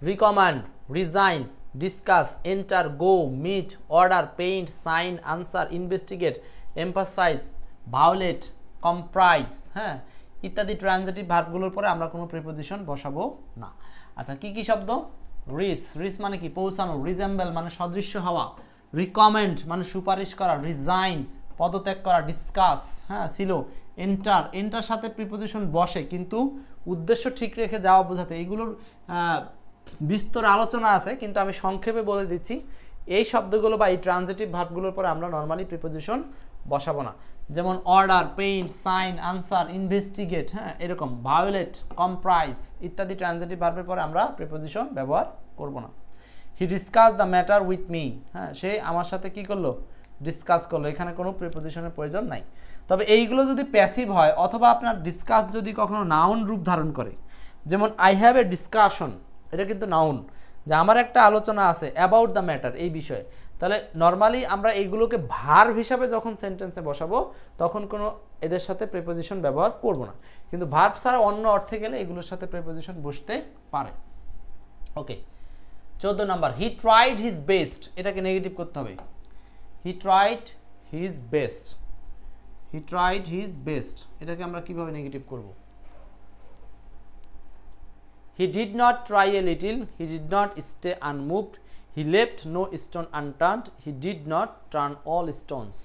recommend, resign, discuss, enter, go, meet, order, paint, sign, answer, investigate, emphasise, violate, comprise, হ্যাঁ, ইত্যাদি ট্রানজিটিভ ভার্বগুলোর পরে আমরা কোনো প্রিপোজিশন বসাবো না। আচ্ছা, কি কি শব্দ? রিস, রিস মানে কি? পৌঁছানো। রিজেম্বল মানে সদৃশ্য হওয়া। রিকমেন্ড মানে সুপারিশ করা। রিজাইন পদত্যাগ করা। ডিসকাস, হ্যাঁ, ছিল। এন্টার, এন্টার সাথে প্রিপোজিশন বসে, কিন্তু উদ্দেশ্য ঠিক রেখে যাওয়া বোঝাতে। এইগুলোর বিস্তর আলোচনা আছে, কিন্তু আমি সংক্ষেপে বলে দিচ্ছি। এই শব্দগুলো বা এই ট্রানজিটিভ ভার্বগুলোর পরে আমরা নর্মালি প্রিপোজিশন বসাবো না। যেমন order, paint, sign, answer, investigate, হ্যাঁ, এরকম। ভায়োলেট, কম্প্রাইজ ইত্যাদি ট্রানজিটিভ ভার্বের পরে আমরা প্রিপোজিশন ব্যবহার করব না। He discuss the matter with me, হ্যাঁ, সে আমার সাথে কি করলো? ডিসকাস করলো। এখানে কোনো প্রিপোজিশনের প্রয়োজন নাই। তবে এইগুলো যদি প্যাসিভ হয়, অথবা আপনার ডিসকাস যদি কখনো নাউন রূপ ধারণ করে, যেমন আই হ্যাভ এ ডিসকাশন, এটা কিন্তু নাউন, যে আমার একটা আলোচনা আছে অ্যাবাউট দ্য ম্যাটার, এই বিষয়ে। তাহলে নর্মালি আমরা এইগুলোকে ভার্ব হিসাবে যখন সেন্টেন্সে বসাবো, তখন কোনো এদের সাথে প্রিপোজিশন ব্যবহার করব না। কিন্তু ভার্ব ছাড়া অন্য অর্থে গেলে এগুলোর সাথে প্রিপোজিশন বসতে পারে। ওকে, 14 number, he tried his best, এটাকে নেগেটিভ করতে হবে। He tried his best, he tried his best, এটাকে আমরা কিভাবে নেগেটিভ করব? He did not try a little, he did not stay unmoved, he left no stone unturned, he did not turn all stones.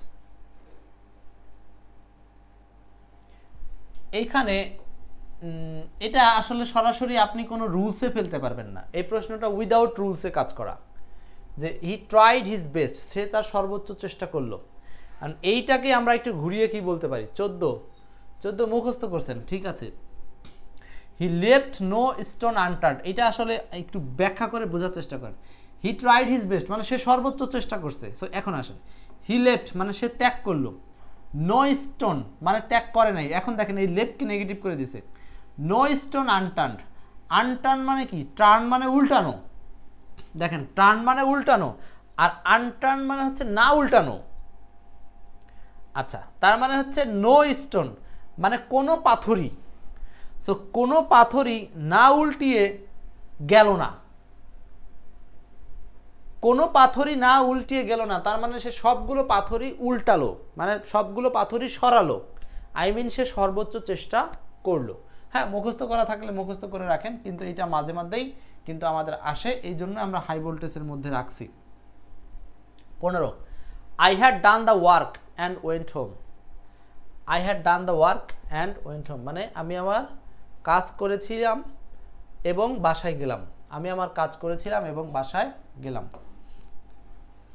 এইখানে এটা আসলে সরাসরি আপনি কোনো রুলসে ফেলতে পারবেন না। এই প্রশ্নটা উইদাউট রুলসে কাজ করা, যে হি ট্রাইড হিজ বেস্ট, সে তার সর্বোচ্চ চেষ্টা করলো। আর এইটাকে আমরা একটু ঘুরিয়ে কি বলতে পারি? 14 মুখস্থ করছেন, ঠিক আছে। হি লেফট নো স্টোন আনটার্ড, এটা আসলে একটু ব্যাখ্যা করে বোঝার চেষ্টা করেন। হি ট্রাইড হিজ বেস্ট মানে সে সর্বোচ্চ চেষ্টা করছে। সো এখন আসেন, হি লেফট মানে সে ত্যাগ করলো। নো স্টোন মানে ত্যাগ করে নাই। এখন দেখেন এই লেফটকে নেগেটিভ করে দিছে। নো স্টোন আনটার্নড, আনটার্ন মানে কি? টার্ন মানে উল্টানো। দেখেন, টার্ন মানে উল্টানো, আর আনটার্ন মানে হচ্ছে না উল্টানো। আচ্ছা, তার মানে হচ্ছে নো স্টোন মানে কোনো পাথরই। সো কোনো পাথরই না উল্টিয়ে গেল না, কোনো পাথরই না উল্টিয়ে গেল না, তার মানে সে সবগুলো পাথরই উল্টালো, মানে সবগুলো পাথরই সরালো। আই মিন সে সর্বোচ্চ চেষ্টা করলো। হ্যাঁ, মুখস্থ করা থাকলে মুখস্থ করে রাখেন, কিন্তু এটা মাঝে মাঝেই কিন্তু আমাদের আসে, এই জন্য আমরা হাই ভোল্টেজের মধ্যে রাখছি। 15, I had done the work and went home. I had done the work and went home মানে আমি আমার কাজ করেছিলাম এবং বাসায় গেলাম। আমি আমার কাজ করেছিলাম এবং বাসায় গেলাম।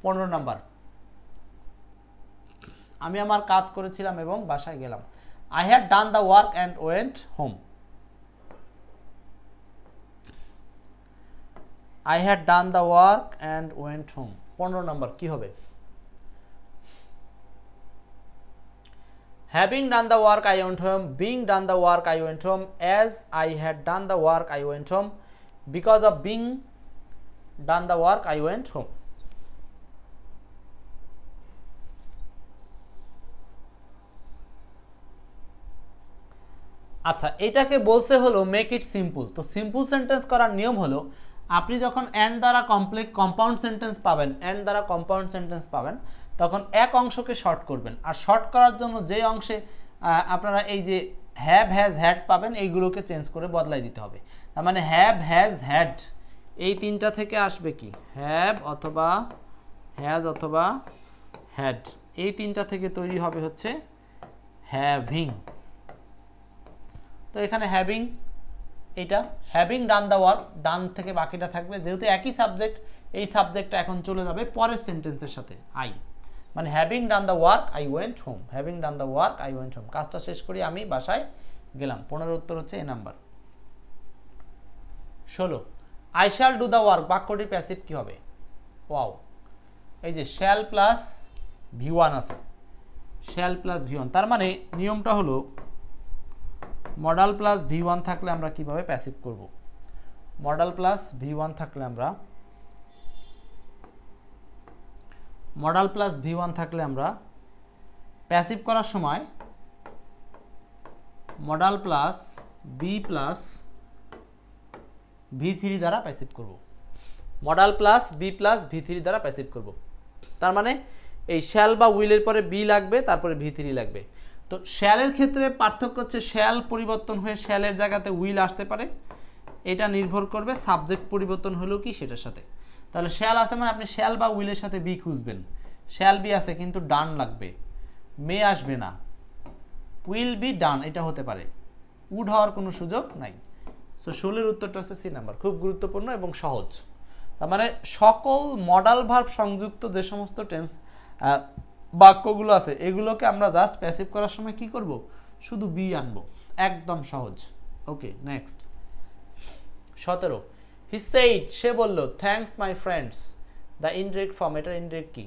15 নাম্বার, আমি আমার কাজ করেছিলাম এবং বাসায় গেলাম। I had done the work and went home. I had done the work and went home. 15 number কি হবে? Having done the work I went home, being done the work I went home, as I had done the work I went home, because of being done the work I went home. আচ্ছা, এটাকে বলছে হলো make it simple. তো simple sentence করার নিয়ম হলো, আপনি যখন এন্ড দ্বারা কম্পাউন্ড সেন্টেন্স পাবেন, এন্ড দ্বারা কম্পাউন্ড সেন্টেন্স পাবেন, তখন এক অংশকে শর্ট করবেন। আর শর্ট করার জন্য যে অংশে আপনারা এই যে হ্যাভ, হ্যাজ, হ্যাড পাবেন, এইগুলোকে চেঞ্জ করে বদলাই দিতে হবে। তার মানে হ্যাভ, হ্যাজ, হ্যাড, এই তিনটা থেকে আসবে কি? হ্যাভ অথবা হ্যাজ অথবা হ্যাড, এই তিনটা থেকে তৈরি হবে হচ্ছে হ্যাভিং। তো এখানে হ্যাভিং, এটা হ্যাভিং ডান দ্য ওয়ার্ক, ডান থেকে বাকিটা থাকবে। যেহেতু একই সাবজেক্ট, এই সাবজেক্টটা এখন চলে যাবে পরের সেন্টেন্সের সাথে, আই, মানে having done the work I went home. Having done the work I went home, কাজটা শেষ করি আমি বাসায় গেলাম। 15 উত্তর হচ্ছে A number. 16, I shall do the work, বাক্যটি প্যাসিভ কি হবে? ওয়াও, এই যে শ্যাল প্লাস V1 আছে, শ্যাল প্লাস V1, তার মানে নিয়মটা হলো মডাল প্লাস V1 থাকলে আমরা কিভাবে প্যাসিভ করব। মডাল প্লাস V1 থাকলে আমরা প্যাসিভ করার সময় modal plus B plus V3 দ্বারা প্যাসিভ করব। Modal plus B plus V3 দ্বারা প্যাসিভ করব। তার মানে এই শ্যাল বা উইলের পরে বি লাগবে, তারপরে V3 লাগবে। তো শ্যালের ক্ষেত্রে পার্থক্য হচ্ছে শ্যাল পরিবর্তন হয়ে শ্যালের জায়গাতে উইল আসতে পারে, এটা নির্ভর করবে সাবজেক্ট পরিবর্তন হলো কি সেটার সাথে। তাহলে শ্যাল আছে মানে আপনি শ্যাল বা উইলের সাথে বি খুঁজবেন। শ্যাল বি আছে কিন্তু ডান লাগবে, মে আসবে না, উইল বি ডান এটা হতে পারে, উড হওয়ার কোনো সুযোগ নাই। সো 16-এর উত্তরটা হচ্ছে সি নাম্বার, খুব গুরুত্বপূর্ণ এবং সহজ। তার মানে সকল মডাল ভার্ব সংযুক্ত যে সমস্ত টেন্স বাক্যগুলো আছে এগুলোকে আমরা জাস্ট প্যাসিভ করার সময় কি করব, শুধু বি আনবো, একদম সহজ। ওকে নেক্সট 17, হি সেইড সে বলল, thanks my friends, the indirect form, এটা ইনডিরেক্ট কি?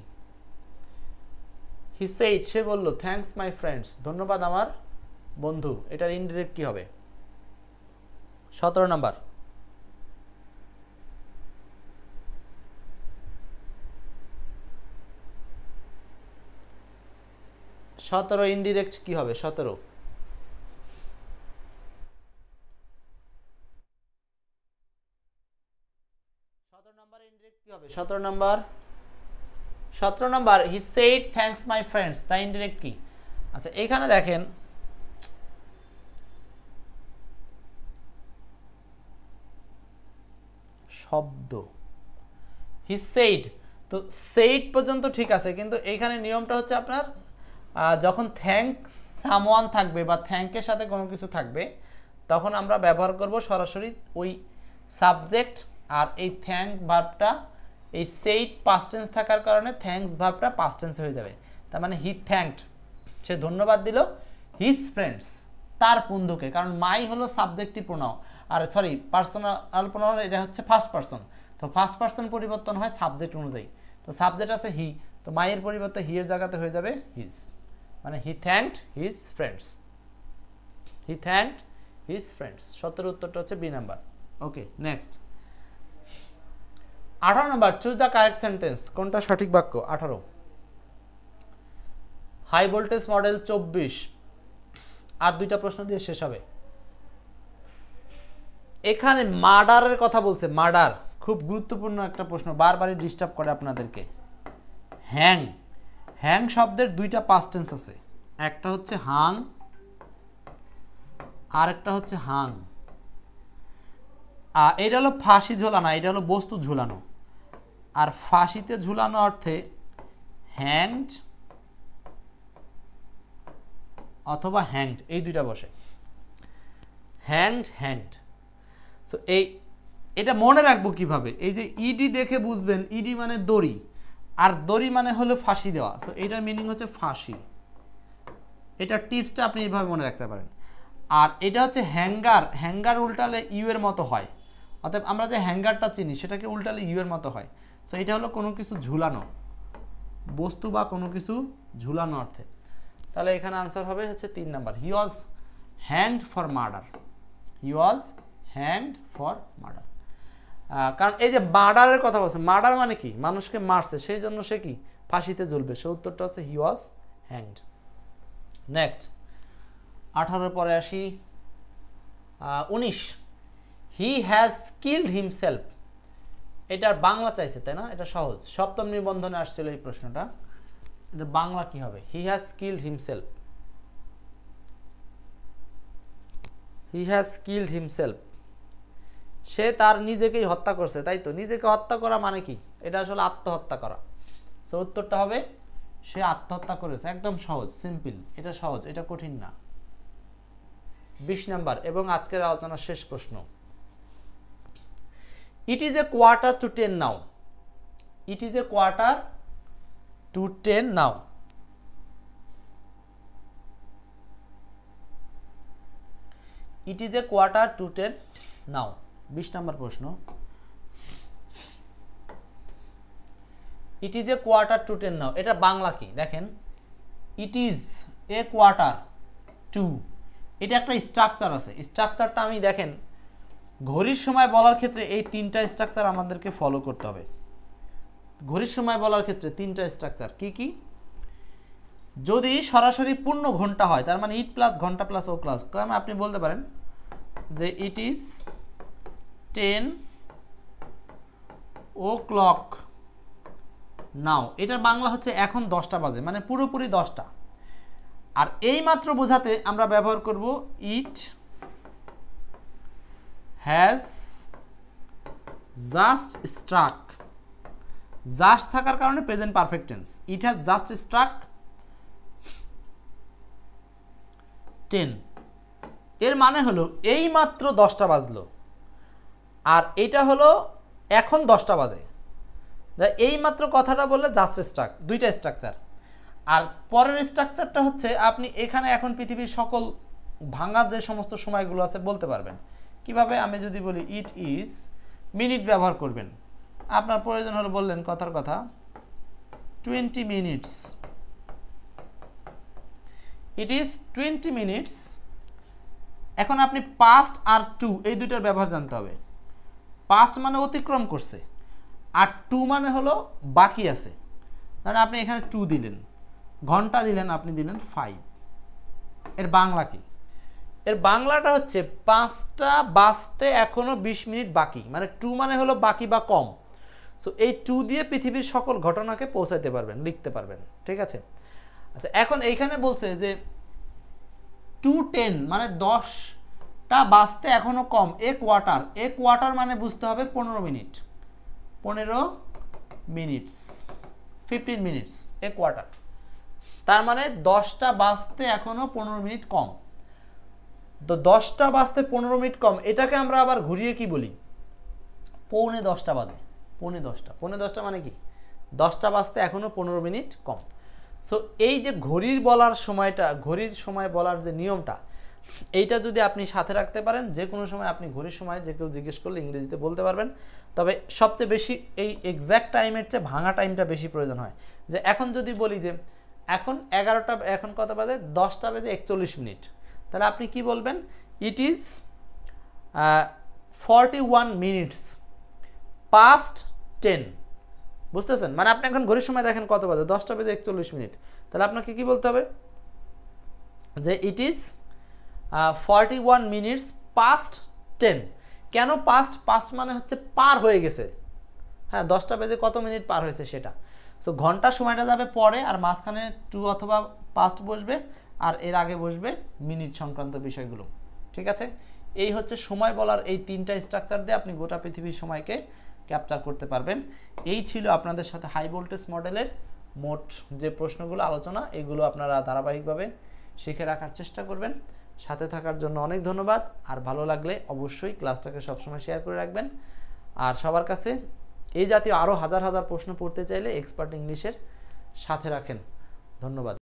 হি সেইড সে বলল, থ্যাঙ্কস মাই ফ্রেন্ডস, ধন্যবাদ আমার বন্ধু, এটার ইনডিরেক্ট কি হবে? 17 নাম্বার। 17 ইনডিরেক্ট কি হবে? 17 নাম্বার ইনডিরেক্ট কি হবে? 17 number he said thanks my friends, তাই ইনডিরেক্ট কি? আচ্ছা এখানে দেখেন শব্দ হি সেইড, তো সেইড পর্যন্ত ঠিক আছে, কিন্তু এইখানে নিয়মটা হচ্ছে আপনার যখন থ্যাঙ্কস সামওয়ান থাকবে বা থ্যাঙ্কের সাথে কোনো কিছু থাকবে তখন আমরা ব্যবহার করব সরাসরি ওই সাবজেক্ট, আর এই থ্যাঙ্ক ভার্বটা এই সেইড পাস্ট টেন্স থাকার কারণে থ্যাঙ্কস ভার্বটা পাস্ট টেন্স হয়ে যাবে। তার মানে হি থ্যাঙ্কড, সে ধন্যবাদ দিল হিজ ফ্রেন্ডস, তার বন্ধুকে, কারণ মাই হলো সাবজেক্টিভ প্রোনাউন, আর সরি পার্সোনাল প্রোনাউন, এটা হচ্ছে ফার্স্ট পারসন, তো ফার্স্ট পারসন পরিবর্তন হয় সাবজেক্ট অনুযায়ী, তো সাবজেক্ট আছে হি, তো মাইয়ের পরিবর্তে হি এর জায়গাতে হয়ে যাবে হিজ, মানে he thanked his friends, he thanked his friends. 17 উত্তরটা হচ্ছে B number. Okay next 18 number, choose the correct sentence, কোনটা সঠিক বাক্য? 18 হাই ভোল্টেজ মডেল 24, আর দুইটা প্রশ্ন দিয়ে শেষ হবে। এখানে মার্ডারের কথা বলছে, মার্ডার খুব গুরুত্বপূর্ণ একটা প্রশ্ন, বারবারই ডিস্টার্ব করে আপনাদেরকে। হ্যাং, হ্যাং শব্দের দুইটা পাস্ট টেন্স আছে, একটা হচ্ছে হাং আর একটা হচ্ছে হাং। এটা হলো ফাঁসি ঝোলানো, এটা হলো বস্তু ঝুলানো, আর ফাঁসিতে ঝুলানো অর্থে হ্যাংড অথবা হ্যাংড, এই দুইটা বসে, হ্যাংড হ্যাংড। সো এটা মনে রাখবো কিভাবে? এই যে ইডি দেখে বুঝবেন, ইডি মানে দড়ি, আর দড়ি মানে হলো ফাঁসি দেওয়া, সো এটার মিনিং হচ্ছে ফাঁসি। এটার টিপসটা আপনি এইভাবে মনে রাখতে পারেন। আর এটা হচ্ছে হ্যাঙ্গার, হ্যাঙ্গার উল্টালে ইউ এর মতো হয়, অর্থাৎ আমরা যে হ্যাঙ্গারটা চিনি সেটাকে উল্টালে ইউ এর মতো হয়। সো এটা হলো কোনো কিছু ঝুলানো, বস্তু বা কোনো কিছু ঝুলানো অর্থে। তাহলে এখানে আনসার হবে হচ্ছে 3 number, he was hanged for murder, he was hanged for murder. কারণ এই যে মার্ডারের কথা বলছে, মার্ডার মানে কি? মানুষকে মারছে, সেই জন্য সে কি ফাঁসিতে ঝুলবে, সে উত্তরটা হচ্ছে হি ওয়াজ হ্যাংড। নেক্সট 18 পরে আসি 19, হি হ্যাজ কিলড হিমসেলফ, এটার বাংলা চাইছে তাই না? এটা সহজ, সপ্তম নিবন্ধনে আসছিল এই প্রশ্নটা, এটা বাংলা কি হবে? He has killed himself, he has killed himself, সে তার নিজেকেই হত্যা করছে, তাই তো? নিজেকে হত্যা করা মানে কি? এটা আসলে আত্মহত্যা করা, সো উত্তরটা হবে সে আত্মহত্যা করেছে, একদম সহজ, সিম্পল, এটা সহজ, এটা কঠিন না। 20 নাম্বার এবং আজকের আলোচনার শেষ প্রশ্ন, it is a quarter to 10 now, it is a quarter to 10 now, it is a quarter to 10 now. 20 number প্রশ্ন, it is a quarter to 10 now, এটা বাংলা কি দেখেন, it is a quarter to, এটা একটা স্ট্রাকচার আছে, স্ট্রাকচারটা আমি দেখেন ঘড়ির সময় বলার ক্ষেত্রে এই তিনটা স্ট্রাকচার আমাদেরকে ফলো করতে হবে। ঘড়ির সময় বলার ক্ষেত্রে তিনটা স্ট্রাকচার কি কি? যদি সরাসরি পূর্ণ ঘন্টা হয় তার মানে ইট প্লাস ঘন্টা প্লাস ও ক্লাস, মানে আপনি বলতে পারেন যে ইট ইজ 10 o'clock নাও, এটার বাংলা হচ্ছে এখন 10টা বাজে, মানে পুরোপুরি 10টা। আর এই মাত্র বোঝাতে আমরা ব্যবহার করব it has just struck, just থাকার কারণে present perfect tense, it has just struck 10, এর মানে হলো এই মাত্র 10টা বাজলো, আর এটা হলো এখন 10টা বাজে, এই মাত্র কথাটা বললে জাস্ট স্ট্রাক, দুইটা স্ট্রাকচার। আর পরের স্ট্রাকচারটা হচ্ছে আপনি এখানে এখন পৃথিবীর সকল ভাঙার যে সমস্ত সময়গুলো আছে বলতে পারবেন কিভাবে। আমি যদি বলি ইট ইজ, মিনিট ব্যবহার করবেন, আপনার প্রয়োজন হলে বললেন কথার কথা 20 মিনিটস, ইট ইজ 20 মিনিটস। এখন আপনি পাস্ট আর টু এই দুইটার ব্যবহার জানতে হবে। পাস্ট মানে অতিক্রম করছে, আর টু মানে হলো বাকি আছে, মানে আপনি এখানে 2 দিলেন, ঘন্টা দিলেন, আপনি দিলেন 5। এর বাংলা কি? এর বাংলাটা হচ্ছে 5টা বাজতে এখনো 20 মিনিট বাকি, মানে 2 মানে হলো বাকি বা কম। সো এই 2 দিয়ে পৃথিবীর সকল ঘটনাকে পৌঁছাতে পারবেন, লিখতে পারবেন, ঠিক আছে। আচ্ছা, এখন এইখানে বলছে যে 2:10 মানে 10টা বাজতে এখনো কম, এ কোয়ার্টার, এ কোয়ার্টার মানে বুঝতে হবে 15 minute, 15 minutes, 15 minutes, a quarter, তার মানে 10টা বাজতে এখনো 15 মিনিট কম। তো 10টা বাজতে 15 মিনিট কম, এটাকে আমরা আবার ঘুরিয়ে কি বলি? পৌনে 10টা বাজে, পৌনে 10টা, পৌনে 10টা মানে কি 10টা বাজতে এখনো 15 মিনিট কম। সো এই যে ঘড়ির বলার সময়টা, ঘড়ির সময় বলার যে নিয়মটা, এইটা যদি আপনি সাথে রাখতে পারেন, যে কোনো সময় আপনি ঘড়ির সময় যে কেউ জিজ্ঞেস করলে ইংরেজিতে বলতে পারবেন। তবে সবচেয়ে বেশি এই এক্স্যাক্ট টাইমের চেয়ে ভাঙা টাইমটা বেশি প্রয়োজন হয়। যে এখন যদি বলি যে এখন 11টা, এখন কত বাজে? 10টা বেজে 41 মিনিট, তাহলে আপনি কি বলবেন? ইট ইজ 41 মিনিটস পাস্ট 10, বুঝতেছেন? মানে আপনি এখন ঘড়ির সময় দেখেন কত বাজে, 10টা বেজে 41 মিনিট, তাহলে আপনাকে কি বলতে হবে? যে ইট ইজ 41 মিনিটস পাস্ট 10। কেন পাস্ট? পাস্ট মানে হচ্ছে পার হয়ে গেছে, হ্যাঁ, 10টা বেজে কত মিনিট পার হয়েছে সেটা। সো ঘন্টার সময়টা যাবে পরে, আর মাঝখানে 2 অথবা পাস্ট বসবে, আর এর আগে বসবে মিনিট সংক্রান্ত বিষয়গুলো, ঠিক আছে। এই হচ্ছে সময় বলার এই তিনটা স্ট্রাকচার দিয়ে আপনি গোটা পৃথিবীর সময়কে ক্যাপচার করতে পারবেন। এই ছিল আপনাদের সাথে হাই ভোল্টেজ মডেলের মোট যে প্রশ্নগুলো আলোচনা, এগুলো আপনারা ধারাবাহিকভাবে শিখে রাখার চেষ্টা করবেন। সাথে থাকার জন্য অনেক ধন্যবাদ। আর ভালো লাগলে অবশ্যই ক্লাসটাকে সবসময় শেয়ার করে রাখবেন। আর সবার কাছে এই জাতীয় আরও হাজার হাজার প্রশ্ন পড়তে চাইলে এক্সপার্ট ইংলিশের সাথে রাখেন। ধন্যবাদ।